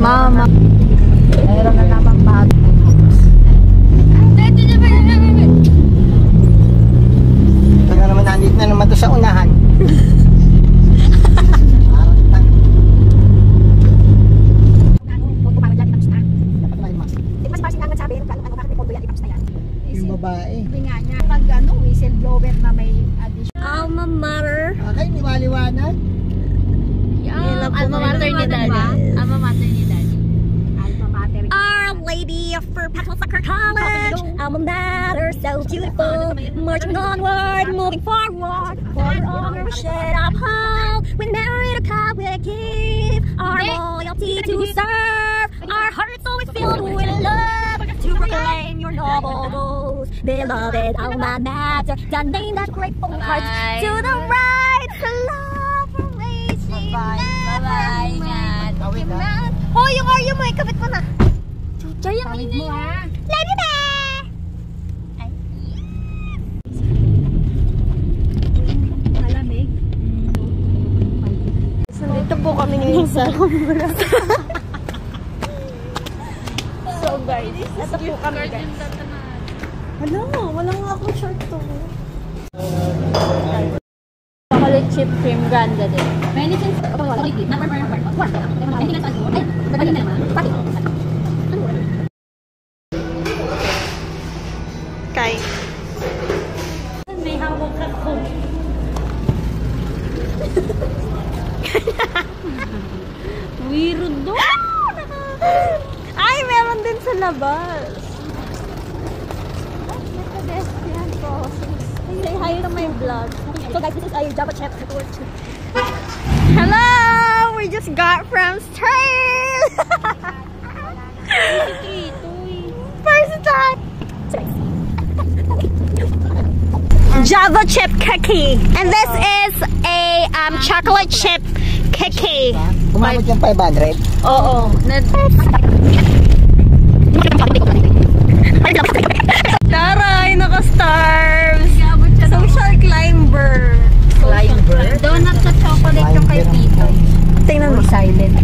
Mama. Meron na naman bago. Ito na naman, nandito na naman to sa unahan. Yung babae. Sabi nga niya, pag whistleblower na may addition. Alma mater. Okay, liwaliwanag. Alma mater ni Daddy. Alma mater ni Daddy. Alma mater. Our Lady of Perpetual Sacred College. Alma mater, so beautiful. Marching onward, moving forward. For honor we should uphold. We married a cup we give. Our loyalty to serve. Our hearts always filled with love. To proclaim your noble goals. Beloved Alma mater, the name that grateful hearts to the right to love for racing. Bye-bye nga. Oh, yung Oreo mo, ikabit mo na. Chucha, yung Tawid mo ha. Love you, ba? Malamig. Nandito po kami ngayon sa So guys, ito po kami guys. Hala, wala nga akong short to. Chocolate chip cream ganda din. Many things. Kay. May hawak ako. Weird do. Ay, meron din sa labas. Pedestrian crossing. Say hi to my vlog. So guys, this is our Java Chef. Hello! We just got from Strail! First time! Java chip cookie. And this is a chocolate chip cookie. Umabot yung 500. Oo. Taray, naka-stars. Social climber. Donut sa chocolate yung kay Tito. Tingnan mo. Silent.